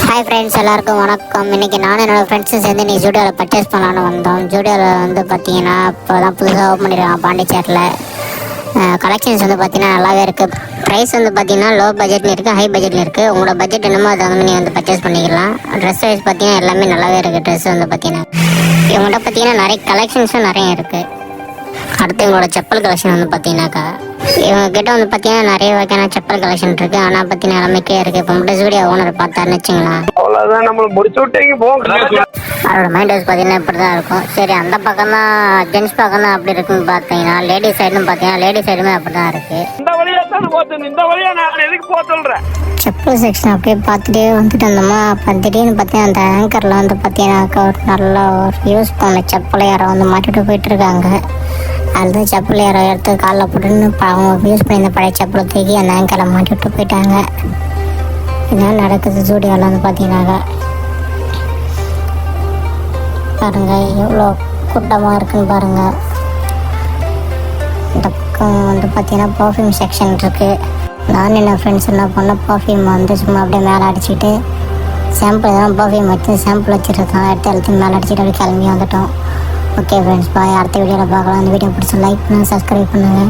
Hi friends, எல்லாருக்கும் வணக்கம். இன்றைக்கி நானும் என்னோடய ஃப்ரெண்ட்ஸும் சேர்ந்து இன்றைக்கி ஜூடியோவில் பர்ச்சேஸ் பண்ணலான்னு வந்தோம். ஜூடியோவில் வந்து பார்த்திங்கன்னா இப்போ தான் புதுசாக ஓப்பன் பண்ணியிருக்காங்க பாண்டிச்சேரியில். கலெக்ஷன்ஸ் வந்து பார்த்திங்கன்னா நல்லாவே இருக்குது. ப்ரைஸ் வந்து பார்த்திங்கன்னா லோ பட்ஜெட்லையும் இருக்குது, ஹை பட்ஜெட்லையும் இருக்குது. உங்களோட பட்ஜெட் என்னமோ அதை வந்து நீங்கள் வந்து பர்ச்சேஸ் பண்ணிக்கலாம். ட்ரெஸ் வைஸ் பார்த்திங்கன்னா எல்லாமே நல்லாவே இருக்குது. ட்ரெஸ் வந்து பார்த்திங்கன்னா இவங்கள்ட்ட பார்த்திங்கன்னா நிறைய கலெக்ஷன்ஸும் நிறைய இருக்குது. அடுத்து எங்களோட செப்பல் கலெக்ஷன் வந்து பார்த்தீங்கன்னாக்கா இவங்க கிட்ட வந்து பார்த்தீங்கன்னா நிறைய வகையான செப்பல் கலெக்ஷன் இருக்குது. ஆனால் பார்த்தீங்கன்னா எல்லாமே இருக்குது. இப்போ மட்டும் ஜூடியோ ஓனர் பார்த்தாருன்னு வச்சுங்களேன், அவ்வளோதான் நம்மளை முடிச்சு விட்டீங்க போங்க. அவரோட மைண்ட் வாஷ் பார்த்தீங்கன்னா இப்படி தான் இருக்கும். சரி, அந்த பக்கம் தான் ஜென்ஸ் பக்கம் தான் அப்படி இருக்குன்னு பார்த்தீங்கன்னா லேடிஸ் சைடுன்னு பார்த்தீங்கன்னா லேடிஸ் சைடுமே அப்படி தான் இருக்குது. இந்த வழியா தான் போச்சு, இந்த வழியா நான் எதுக்கு போக சொல்கிறேன். செப்பல் செக்ஷன் அப்படியே பார்த்துட்டே வந்துட்டு இருந்தோமா, அப்போ திடீர்னு பார்த்தீங்கன்னா அந்த ஆங்கரில் வந்து பார்த்தீங்கன்னாக்கா ஒரு நல்ல ஒரு யூஸ் பண்ண செப்பலை யாரோ வந்து மாட்டிட்டு போயிட்டுருக்காங்க. அது செப்பல் யாரோ எடுத்து காலில் போட்டுன்னு அவங்க யூஸ் பண்ணி இந்த பழைய செப்பலை தூக்கி அந்த ஆங்கரில் மாட்டிவிட்டு போயிட்டாங்க. இதெல்லாம் நடக்குது ஜூடியோவில் வந்து பார்த்தீங்கன்னாக்கா. பாருங்கள் எவ்வளோ கூட்டமாக இருக்குன்னு பாருங்கள். இந்த பக்கம் வந்து பார்த்தீங்கன்னா பர்ஃப்யூம் செக்ஷன் இருக்குது. நானும் என் ஃப்ரெண்ட்ஸ் என்ன பண்ணோம், பர்ஃப்யூம் வந்து சும்மா அப்படியே மேலே அடிச்சுட்டு சாம்பிள் எதனா பர்ஃப்யூம் வச்சு சாம்பிள் வச்சுருக்கோம். எடுத்து மேலே அடிச்சுட்டு அப்படியே கிளம்பி வந்துட்டோம். ஓகே ஃப்ரெண்ட்ஸ், பாய். அடுத்த வீடியோவில் பார்க்கலாம். அந்த வீடியோ பிடிச்சி லைக் பண்ணுங்கள், சப்ஸ்கிரைப் பண்ணுங்கள்.